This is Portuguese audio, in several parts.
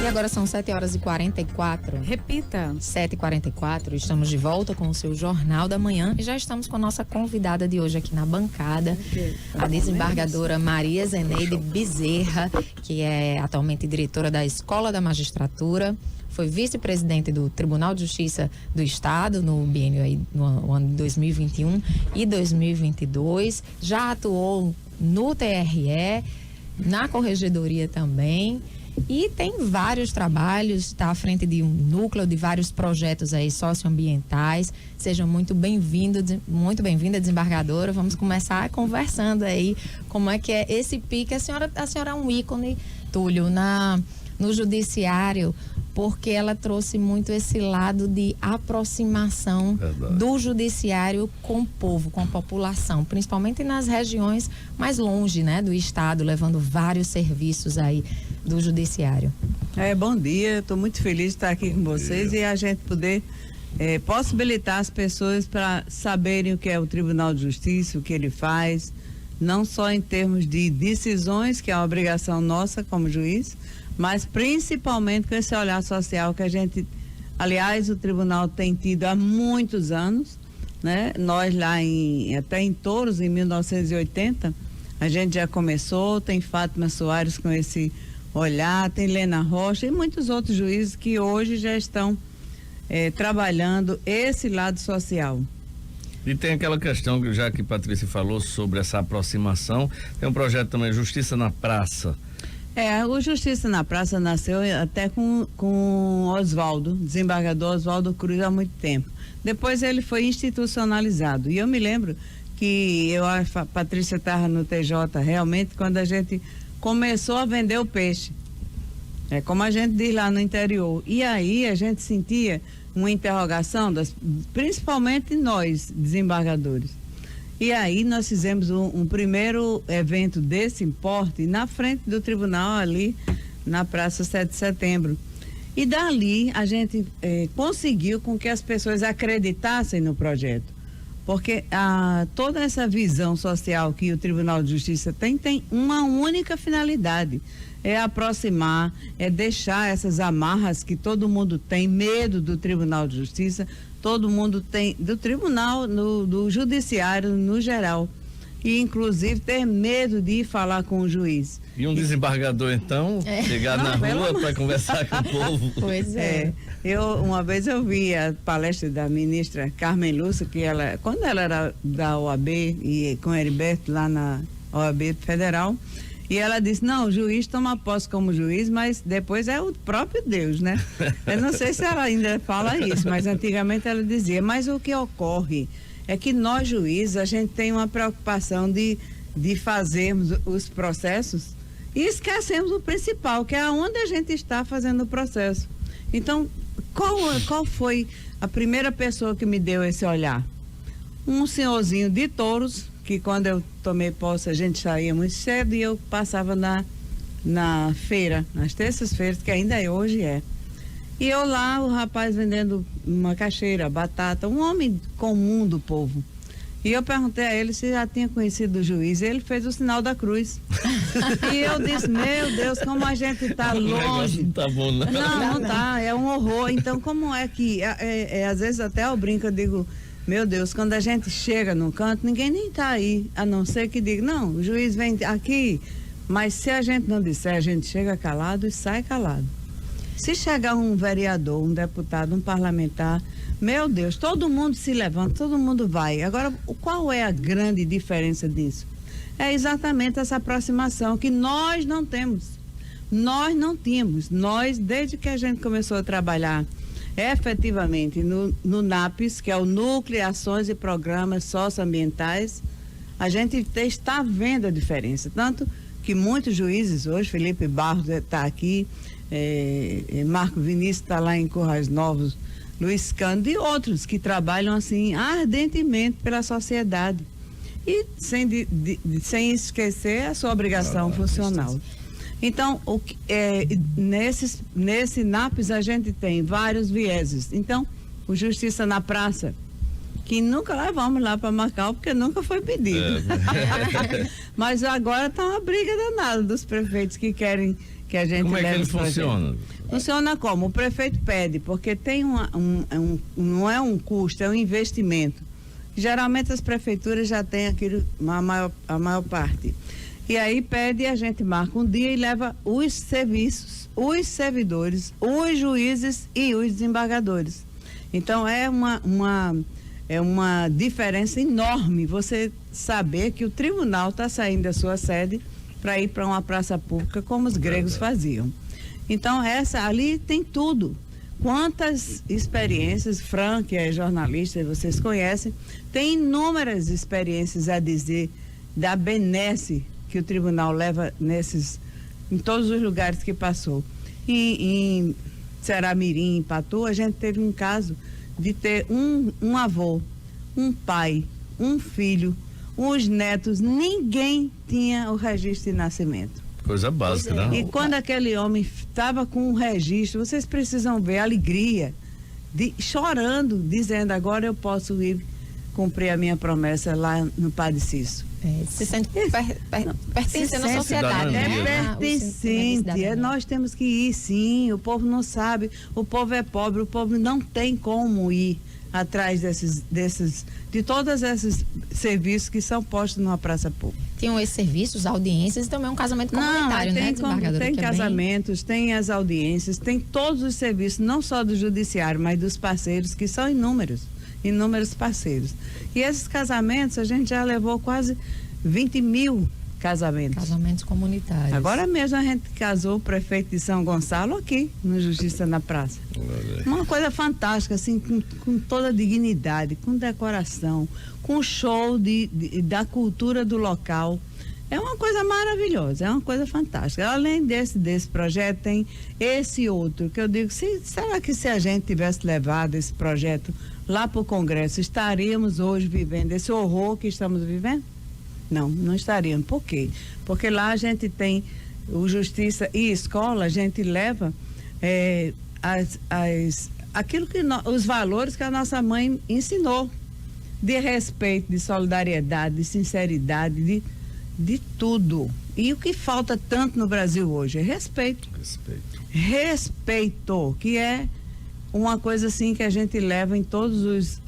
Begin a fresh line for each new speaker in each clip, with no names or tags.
agora são 7h44.
Repita.
7h44, estamos de volta com o seu Jornal da Manhã e já estamos com a nossa convidada de hoje aqui na bancada, a desembargadora Maria Zeneide Bezerra, que é atualmente diretora da Escola da Magistratura, foi vice-presidente do Tribunal de Justiça do Estado no biênio aí, no ano de 2021 e 2022, já atuou no TRE, na Corregedoria também. E tem vários trabalhos, está à frente de um núcleo de vários projetos aí socioambientais. Seja muito bem-vinda, desembargadora. Vamos começar conversando aí como é que é esse pique. A senhora é um ícone, Túlio, no judiciário, porque ela trouxe muito esse lado de aproximação do judiciário com o povo, com a população, principalmente nas regiões mais longe, né, do estado, levando vários serviços aí do judiciário.
Bom dia, estou muito feliz de estar aqui com vocês e a gente poder possibilitar as pessoas para saberem o que é o Tribunal de Justiça, o que ele faz, não só em termos de decisões, que é uma obrigação nossa como juiz, mas principalmente com esse olhar social que a gente, aliás, o tribunal tem tido há muitos anos, né? Nós lá até em Touros, em 1980, a gente já começou, tem Fátima Soares com esse olhar, tem Lena Rocha e muitos outros juízes que hoje já estão trabalhando esse lado social.
E tem aquela questão que já que Patrícia falou sobre essa aproximação, tem um projeto também, Justiça na Praça.
O Justiça na Praça nasceu até com Oswaldo, desembargador Oswaldo Cruz, há muito tempo. Depois ele foi institucionalizado. E eu me lembro que a Patrícia estava no TJ realmente quando a gente começou a vender o peixe. Como a gente diz lá no interior. E aí a gente sentia uma interrogação, principalmente nós, desembargadores. E aí nós fizemos um primeiro evento desse importe na frente do tribunal ali na Praça 7 de Setembro. E dali a gente conseguiu com que as pessoas acreditassem no projeto. Porque toda essa visão social que o Tribunal de Justiça tem uma única finalidade. É aproximar, é deixar essas amarras que todo mundo tem, medo do Tribunal de Justiça, todo mundo tem, do tribunal, do judiciário no geral. E inclusive ter medo de ir falar com o juiz.
E um desembargador, então, chegar na rua para conversar com o povo.
Pois é.
Uma vez eu vi a palestra da ministra Carmen Lúcia, que quando ela era da OAB e com Heriberto lá na OAB Federal, e ela disse, não, o juiz toma posse como juiz, mas depois é o próprio Deus, né? Eu não sei se ela ainda fala isso, mas antigamente ela dizia, mas o que ocorre é que nós juízes, a gente tem uma preocupação de fazermos os processos e esquecemos o principal, que é onde a gente está fazendo o processo. Então, qual foi a primeira pessoa que me deu esse olhar? Um senhorzinho de Touros, que quando eu tomei posse a gente saía muito cedo e eu passava na feira, nas terças-feiras, que ainda hoje é. E eu lá, o rapaz vendendo macaxeira, batata, um homem comum do povo. E eu perguntei a ele se já tinha conhecido o juiz, e ele fez o sinal da cruz. E eu disse, meu Deus, como a gente está longe.
Não tá bom, não.
Não tá, é um horror. Então, como é que, às vezes até eu brinco, eu digo, meu Deus, quando a gente chega num canto, ninguém nem tá aí, a não ser que diga, não, o juiz vem aqui, mas se a gente não disser, a gente chega calado e sai calado. Se chegar um vereador, um deputado, um parlamentar, meu Deus, todo mundo se levanta, todo mundo vai. Agora, qual é a grande diferença disso? É exatamente essa aproximação que nós não temos. Nós não tínhamos. Nós, desde que a gente começou a trabalhar efetivamente no NAPES, que é o Núcleo de Ações e Programas Socioambientais, a gente está vendo a diferença. Tanto que muitos juízes hoje, Felipe Barros está aqui, Marco Vinícius está lá em Currais Novos, Luiz Cândido e outros que trabalham assim ardentemente pela sociedade e sem esquecer a sua obrigação funcional. Então, nesse NAPES a gente tem vários vieses. Então, o Justiça na Praça, que nunca levamos lá para Macau, porque nunca foi pedido. Mas agora está uma briga danada dos prefeitos que querem que a gente
Como é que
leva
ele
os projetos.
funciona?
Funciona como? O prefeito pede, porque tem não é um custo, é um investimento. Geralmente as prefeituras já têm aquilo, a maior parte. E aí pede, a gente marca um dia e leva os serviços, os servidores, os juízes e os desembargadores. Então é uma diferença enorme você saber que o tribunal está saindo da sua sede para ir para uma praça pública como os gregos faziam. Então ali tem tudo. Quantas experiências, Fran, que é jornalista, vocês conhecem, tem inúmeras experiências a dizer da benesse que o tribunal leva em todos os lugares que passou. Em Ceará-Mirim, em Patu, a gente teve um caso de ter um avô, um pai, um filho, uns netos, ninguém tinha o registro de nascimento.
Coisa básica, né?
E quando aquele homem estava com o registro, vocês precisam ver a alegria, chorando, dizendo, agora eu posso ir cumprir a minha promessa lá no Padre Cício.
Se sente pertencendo à sociedade, né?
Pertencente. Nós temos que ir, sim. O povo não sabe, o povo é pobre, o povo não tem como ir atrás de todos esses serviços que são postos numa praça pública.
Tinham esses serviços, audiências e também um casamento comunitário, né, desembargadora?
Tem casamentos, tem as audiências, tem todos os serviços, não só do judiciário, mas dos parceiros, que são inúmeros parceiros. E esses casamentos, a gente já levou quase 20 mil casamentos.
Casamentos comunitários.
Agora mesmo a gente casou o prefeito de São Gonçalo aqui, no Justiça na Praça. Uma coisa fantástica, assim, com toda a dignidade, com decoração, com show da cultura do local. É uma coisa maravilhosa, é uma coisa fantástica. Além desse projeto, tem esse outro, que eu digo, será que se a gente tivesse levado esse projeto lá para o Congresso, estaríamos hoje vivendo esse horror que estamos vivendo? Não estaríamos. Por quê? Porque lá a gente tem o Justiça e Escola, a gente leva os valores que a nossa mãe ensinou, de respeito, de solidariedade, de sinceridade, de tudo. E o que falta tanto no Brasil hoje é respeito. Respeito, que é uma coisa assim que a gente leva em todos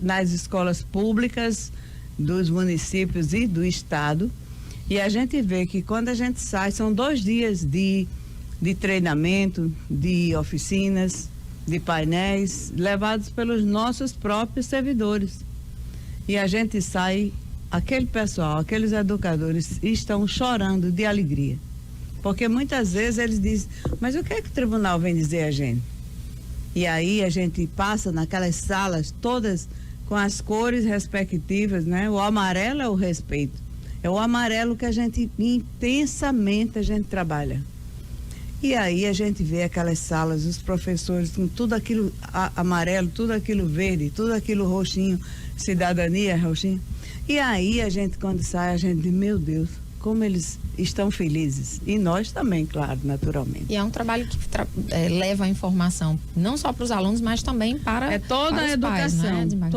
nas escolas públicas dos municípios e do estado, e a gente vê que quando a gente sai, são 2 dias de treinamento, de oficinas, de painéis, levados pelos nossos próprios servidores. E a gente sai, aquele pessoal, aqueles educadores estão chorando de alegria, porque muitas vezes eles dizem, mas o que é que o tribunal vem dizer a gente? E aí a gente passa naquelas salas todas com as cores respectivas, né? O amarelo é o respeito. É o amarelo que a gente intensamente a gente trabalha. E aí a gente vê aquelas salas, os professores com tudo aquilo amarelo, tudo aquilo verde, tudo aquilo roxinho, cidadania roxinho. E aí a gente, quando sai, a gente diz, meu Deus, como eles estão felizes. E nós também, claro, naturalmente.
E é um trabalho que leva a informação não só para os alunos, mas também para
toda
para
a educação,
pais, né,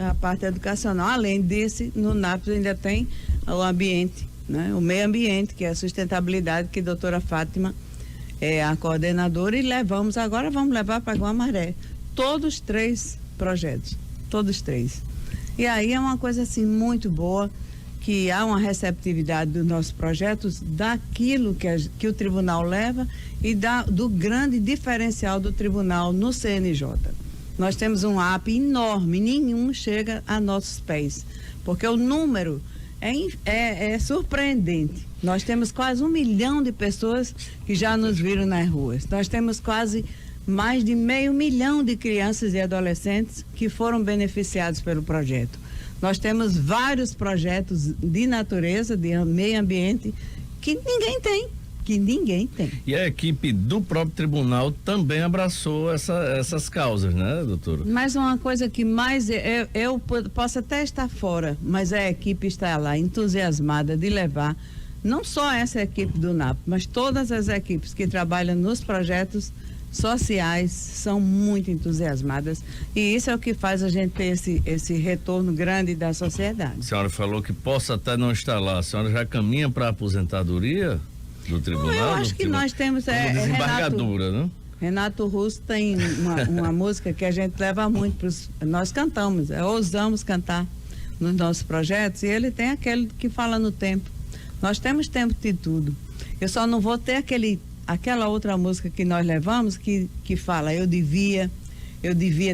a parte educacional. Além desse, no NAPS ainda tem o ambiente, né? O meio ambiente, que é a sustentabilidade, que a doutora Fátima é a coordenadora, e vamos levar para Guamaré todos 3 projetos, todos 3. E aí é uma coisa assim muito boa, que há uma receptividade dos nossos projetos, daquilo que o tribunal leva e do grande diferencial do tribunal no CNJ. Nós temos um app enorme, nenhum chega a nossos pés, porque o número é surpreendente. Nós temos quase 1 milhão de pessoas que já nos viram nas ruas. Nós temos quase mais de 500 mil de crianças e adolescentes que foram beneficiados pelo projeto. Nós temos vários projetos de natureza, de meio ambiente, que ninguém tem.
E a equipe do próprio tribunal também abraçou essas causas, né, doutora?
Mas uma coisa que mais eu posso até estar fora, mas a equipe está lá entusiasmada de levar, não só essa equipe do NAP, mas todas as equipes que trabalham nos projetos sociais são muito entusiasmadas, e isso é o que faz a gente ter esse retorno grande da sociedade.
A senhora falou que possa até não estar lá, a senhora já caminha para a aposentadoria? do tribunal?
Eu acho que nós temos...
desembargadora, né?
Renato Russo tem uma música que a gente leva muito, nós cantamos, ousamos cantar nos nossos projetos, e ele tem aquele que fala no tempo. Nós temos tempo de tudo. Eu só não vou ter aquela outra música que nós levamos que fala, eu devia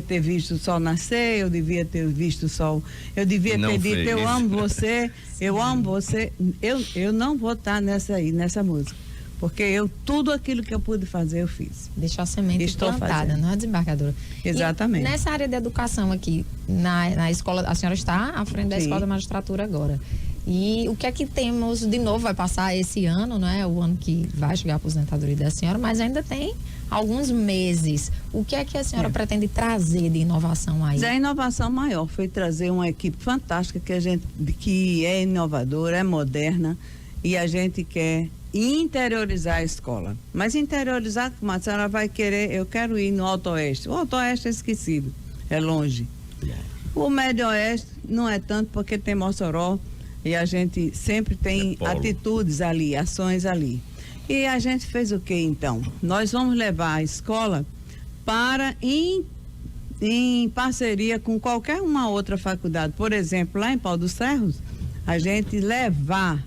ter visto o sol nascer, eu devia ter visto o sol, eu devia ter dito, eu amo você, eu não vou estar nessa música. Porque tudo aquilo que eu pude fazer, eu fiz.
Deixou a semente plantada, não é, desembargadora?
Exatamente.
E nessa área de educação aqui, na escola, a senhora está à frente da Escola da Magistratura agora. E o que é que temos de novo? Vai passar esse ano, não é? O ano que vai chegar a aposentadoria da senhora, mas ainda tem alguns meses. O que é que a senhora pretende trazer de inovação aí?
A inovação maior foi trazer uma equipe fantástica que é inovadora, é moderna, e a gente quer interiorizar a escola. Mas interiorizar, como a senhora vai querer, eu quero ir no Alto Oeste. O Alto Oeste é esquecido, é longe. O Médio Oeste não é tanto porque tem Mossoró e a gente sempre tem atitudes ali, ações ali. E a gente fez o que então? Nós vamos levar a escola para em parceria com qualquer uma outra faculdade. Por exemplo, lá em Pau dos Ferros, a gente levar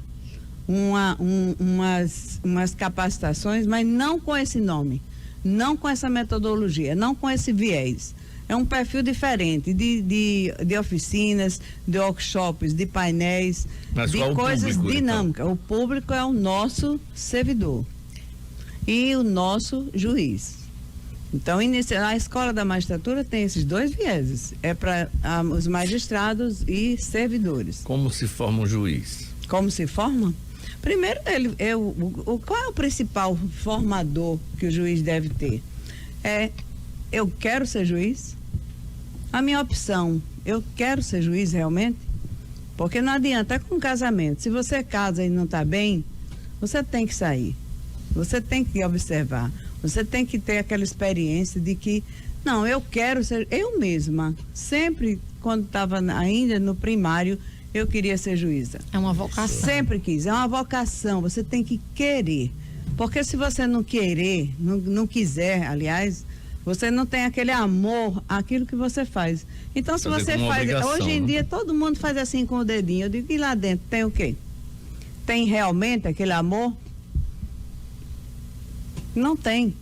umas capacitações, mas não com esse nome, não com essa metodologia, não com esse viés. É um perfil diferente de oficinas, de workshops, de painéis,
mas
de coisas dinâmicas. Então? O público é o nosso servidor e o nosso juiz. Então, a Escola da Magistratura tem esses dois vieses. É para os magistrados e servidores.
Como se forma um juiz?
Como se forma? Primeiro, qual é o principal formador que o juiz deve ter? Eu quero ser juiz? A minha opção, eu quero ser juiz realmente? Porque não adianta, é com casamento. Se você casa e não está bem, você tem que sair. Você tem que observar. Você tem que ter aquela experiência de que, não, eu quero ser, eu mesma, sempre quando estava ainda no primário, eu queria ser juíza.
É uma vocação.
Sempre quis, é uma vocação, você tem que querer. Porque se você não querer, não quiser, aliás, você não tem aquele amor àquilo que você faz. Então, se você faz, hoje em dia todo mundo faz assim com o dedinho, eu digo, e lá dentro tem o quê? Tem realmente aquele amor? Não tem.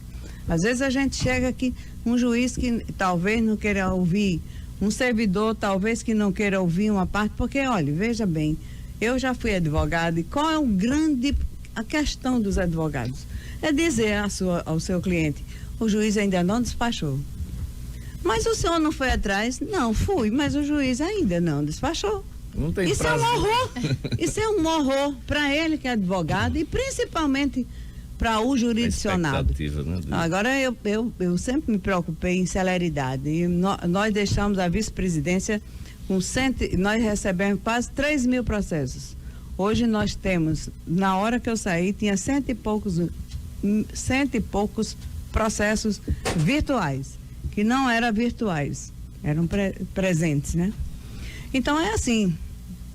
Às vezes a gente chega aqui, um juiz que talvez não queira ouvir, um servidor talvez que não queira ouvir uma parte, porque, olha, veja bem, eu já fui advogado e qual é a questão dos advogados? É dizer ao seu cliente, o juiz ainda não despachou. Mas o senhor não foi atrás? Não, fui, mas o juiz ainda não despachou.
Não tem
Isso prazo. É um horror. Isso é um horror para ele que é advogado e principalmente para o jurisdicionado.
Né?
Agora, eu sempre me preocupei em celeridade. E nós deixamos a vice-presidência nós recebemos quase 3 mil processos. Hoje nós temos, na hora que eu saí, tinha cento e poucos processos virtuais, que não eram virtuais, eram presentes, né? Então é assim,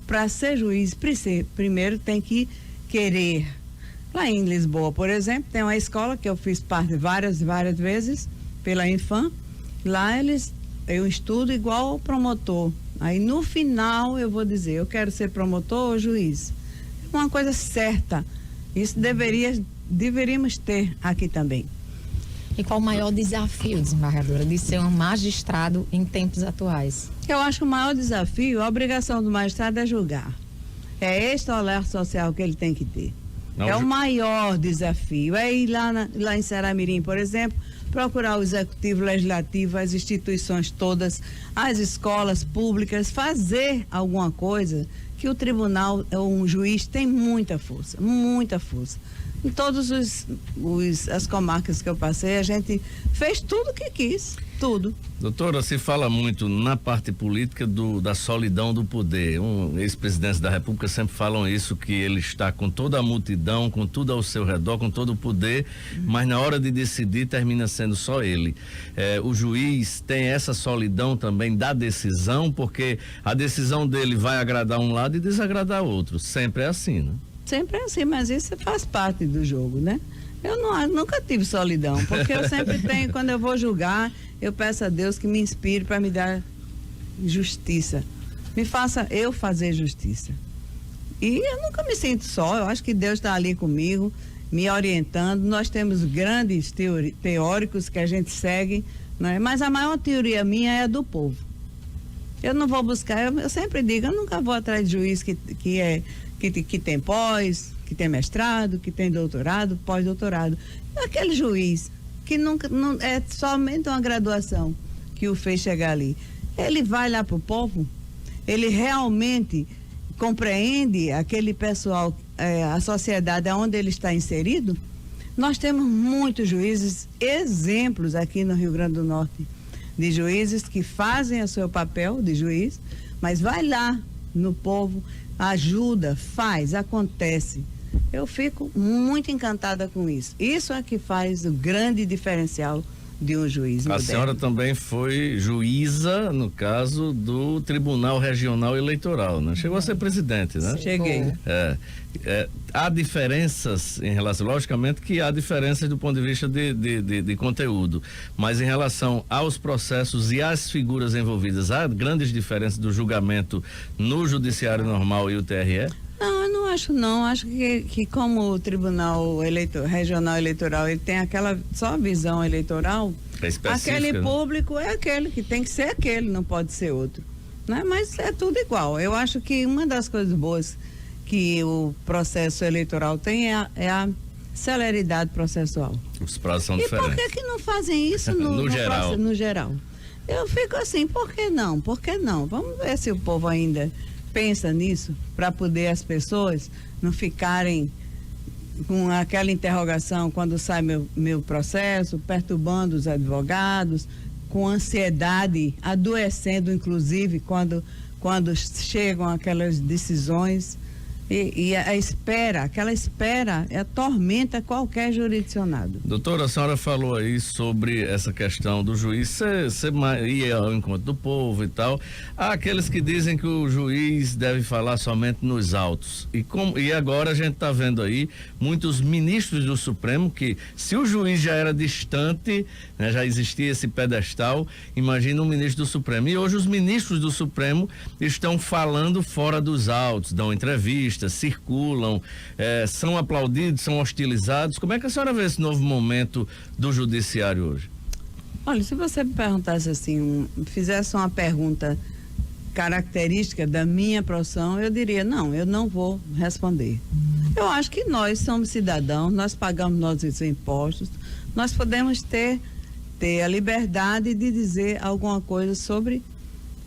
para ser juiz, primeiro tem que querer. Lá em Lisboa, por exemplo, tem uma escola que eu fiz parte várias vezes pela Infam. Lá eu estudo igual ao promotor. Aí no final eu vou dizer, eu quero ser promotor ou juiz. É uma coisa certa. Isso deveríamos ter aqui também.
E qual o maior desafio, desembargadora, de ser um magistrado em tempos atuais?
Eu acho que o maior desafio, a obrigação do magistrado é julgar. É este olhar social que ele tem que ter. Não, é o maior desafio. É ir lá em Saramirim, por exemplo, procurar o executivo, legislativo, as instituições todas, as escolas públicas, fazer alguma coisa que o tribunal, um juiz tem muita força, muita força. Em todas as comarcas que eu passei, a gente fez tudo o que quis, tudo.
Doutora, se fala muito na parte política da solidão do poder. Ex-presidentes da República sempre falam isso, que ele está com toda a multidão, com tudo ao seu redor, com todo o poder, mas na hora de decidir termina sendo só ele. O juiz tem essa solidão também da decisão, porque a decisão dele vai agradar um lado e desagradar outro. Sempre é assim, né?
Sempre é assim, mas isso faz parte do jogo, né? Eu nunca tive solidão, porque eu sempre tenho, quando eu vou julgar, eu peço a Deus que me inspire para me dar justiça. Me faça eu fazer justiça. E eu nunca me sinto só, eu acho que Deus está ali comigo, me orientando. Nós temos grandes teóricos que a gente segue, né? Mas a maior teoria minha é a do povo. Eu não vou buscar, eu sempre digo, eu nunca vou atrás de juiz que tem pós, que tem mestrado, que tem doutorado, pós-doutorado. Aquele juiz que nunca, não, é somente uma graduação que o fez chegar ali. Ele vai lá para o povo, ele realmente compreende aquele pessoal, a sociedade onde ele está inserido. Nós temos muitos juízes, exemplos aqui no Rio Grande do Norte, de juízes que fazem o seu papel de juiz, mas vai lá no povo, ajuda, faz, acontece. Eu fico muito encantada com isso. Isso é que faz o grande diferencial de um juiz moderno.
A senhora também foi juíza, no caso, do Tribunal Regional Eleitoral, né? Chegou a ser presidente, né?
Cheguei.
Há diferenças em relação, logicamente que há diferenças do ponto de vista de conteúdo, mas em relação aos processos e às figuras envolvidas, há grandes diferenças do julgamento no Judiciário Normal e o TRE?
Não, eu não acho não. Acho que como o Tribunal Regional Eleitoral ele tem aquela só visão eleitoral, aquele público é aquele, que tem que ser aquele, não pode ser outro. Né? Mas é tudo igual. Eu acho que uma das coisas boas que o processo eleitoral tem é a celeridade processual.
Os prazos são
e
diferentes.
por que não fazem isso
no geral?
No geral? Eu fico assim, por que não? Por que não? Vamos ver se o povo ainda pensa nisso, para poder as pessoas não ficarem com aquela interrogação quando sai meu processo, perturbando os advogados, com ansiedade, adoecendo inclusive quando chegam aquelas decisões e aquela espera atormenta qualquer jurisdicionado.
Doutora, a senhora falou aí sobre essa questão do juiz ir ao encontro do povo e tal. Há aqueles que dizem que o juiz deve falar somente nos autos. E agora a gente está vendo aí muitos ministros do Supremo que, se o juiz já era distante, né, já existia esse pedestal, imagina um ministro do Supremo. E hoje os ministros do Supremo estão falando fora dos autos, dão entrevistas, circulam, são aplaudidos, são hostilizados. Como é que a senhora vê esse novo momento do judiciário hoje?
Olha, se você me perguntasse assim, fizesse uma pergunta característica da minha profissão, eu diria, não, eu não vou responder. Eu acho que nós somos cidadãos, nós pagamos nossos impostos, nós podemos ter a liberdade de dizer alguma coisa sobre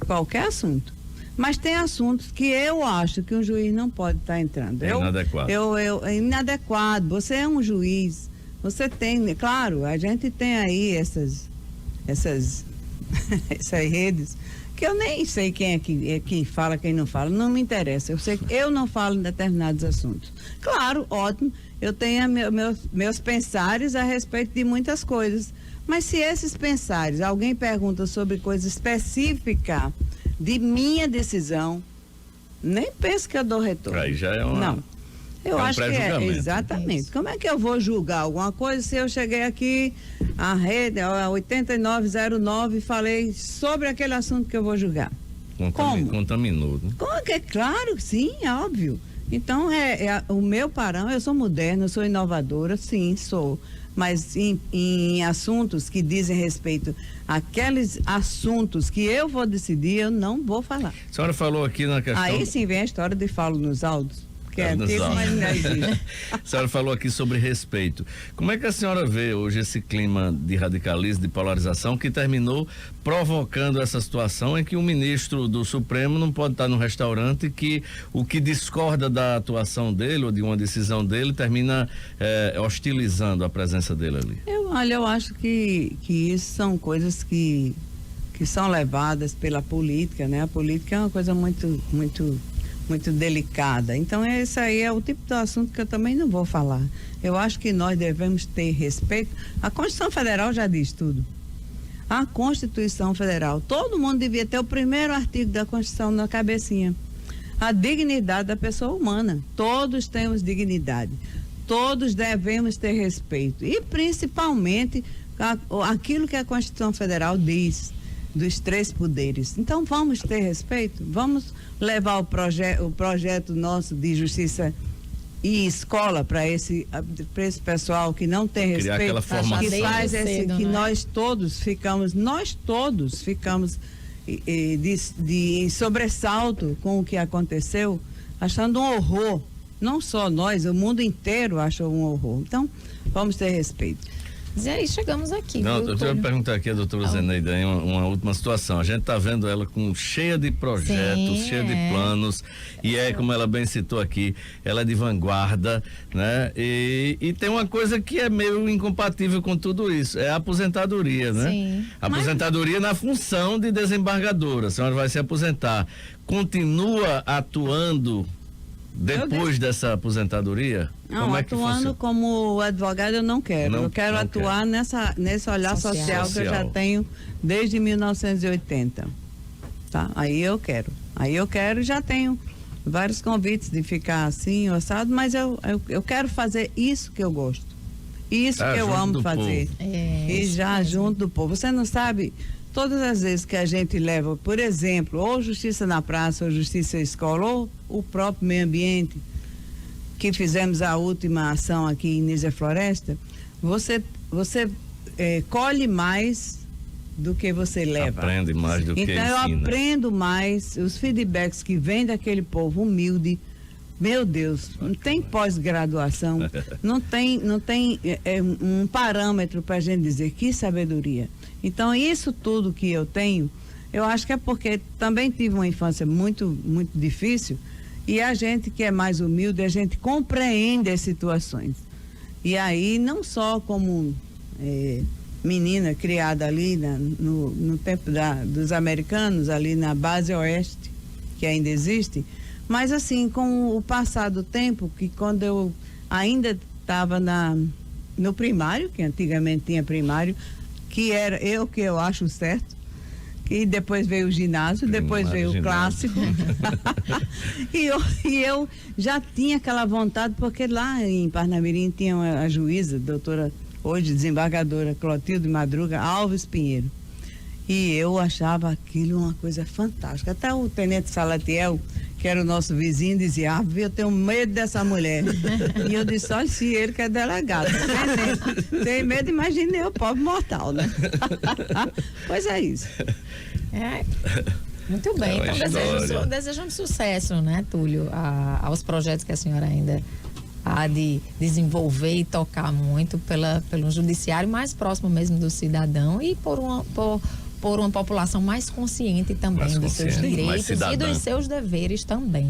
qualquer assunto. Mas tem assuntos que eu acho que um juiz não pode estar entrando.
É inadequado.
É inadequado. Você é um juiz. Você tem, claro, a gente tem aí essas redes que eu nem sei quem é quem fala, quem não fala. Não me interessa. Eu sei que eu não falo em determinados assuntos. Claro, ótimo. Eu tenho meus pensares a respeito de muitas coisas. Mas se esses pensares, alguém pergunta sobre coisa específica de minha decisão, nem penso que eu dou retorno.
Aí já é uma...
Não. Eu acho que exatamente.
Isso.
Como é que eu vou julgar alguma coisa se eu cheguei aqui, a rede, a 8909, e falei sobre aquele assunto que eu vou julgar? Como?
Contaminou, né?
Claro, sim, é óbvio. Então, o meu parâmetro, eu sou moderna, eu sou inovadora, sim, sou. Mas em assuntos que dizem respeito àqueles assuntos que eu vou decidir, eu não vou falar.
A senhora falou aqui na questão...
Aí sim vem a história de falo nos áudios, que é antigo, mas não existe.
A senhora falou aqui sobre respeito. Como é que a senhora vê hoje esse clima de radicalismo, de polarização, que terminou provocando essa situação em que um ministro do Supremo não pode estar no restaurante, que o que discorda da atuação dele ou de uma decisão dele termina hostilizando a presença dele ali?
Eu acho que isso são coisas que são levadas pela política, né? A política é uma coisa muito delicada. Então, esse aí é o tipo de assunto que eu também não vou falar. Eu acho que nós devemos ter respeito. A Constituição Federal já diz tudo. A Constituição Federal, todo mundo devia ter o primeiro artigo da Constituição na cabecinha. a dignidade da pessoa humana. Todos temos dignidade. Todos devemos ter respeito. E principalmente aquilo que a Constituição Federal diz, dos 3 poderes. Então vamos ter respeito, vamos levar o projeto nosso de justiça e escola para esse pessoal que não tem
criar
respeito,
aquela formação.
que faz
cedo,
que
né?
nós todos ficamos de sobressalto com o que aconteceu, achando um horror. Não só nós, o mundo inteiro achou um horror. Então, vamos ter respeito.
E aí chegamos aqui.
Não,
viu,
eu quero
Túlio?
perguntar aqui a doutora Zeneida aí uma última situação. A gente está vendo ela cheia de projetos,
Sim,
cheia de planos, e como ela bem citou aqui, ela é de vanguarda, né? E tem uma coisa que é meio incompatível com tudo isso, é a aposentadoria, né?
Sim.
Aposentadoria na função de desembargadora. A senhora vai se aposentar. Continua atuando depois dessa aposentadoria?
Não,
Como é que
atuando
funciona?
como advogada eu não quero. Eu quero atuar nesse olhar social que eu já tenho desde 1980. Tá? Aí eu quero e já tenho vários convites de ficar assim, assado, mas eu quero fazer isso que eu gosto. Isso que eu amo fazer. E já junto do povo. Você não sabe, todas as vezes que a gente leva, por exemplo, ou Justiça na Praça, ou Justiça Escola, ou o próprio meio ambiente, que fizemos a última ação aqui em Nízia Floresta, você colhe mais do que você leva.
Aprende mais do que ensina.
Então eu aprendo mais, os feedbacks que vêm daquele povo humilde. Meu Deus, não tem pós-graduação, não tem um parâmetro para a gente dizer que sabedoria. Então isso tudo que eu tenho, eu acho que é porque também tive uma infância muito, muito difícil, e a gente que é mais humilde, a gente compreende as situações. E aí, não só como menina criada ali no tempo dos americanos, ali na base oeste, que ainda existe, mas assim, com o passar do tempo, que quando eu ainda estava no primário, que antigamente tinha primário, que era que eu acho certo, e depois veio o ginásio, depois veio o clássico. e eu já tinha aquela vontade, porque lá em Parnamirim tinha a juíza, doutora, hoje desembargadora Clotilde Madruga Alves Pinheiro. E eu achava aquilo uma coisa fantástica. Até o tenente Salatiel, que era o nosso vizinho, dizia: eu tenho medo dessa mulher. E eu disse: olha, se ele que é delegado, tem medo, imagine eu, pobre mortal, né? Pois é isso.
Muito bem, então desejamos sucesso, né, Túlio, aos projetos que a senhora ainda há de desenvolver e tocar muito pelo judiciário mais próximo mesmo do cidadão e por uma população mais consciente também dos seus direitos e dos seus deveres também.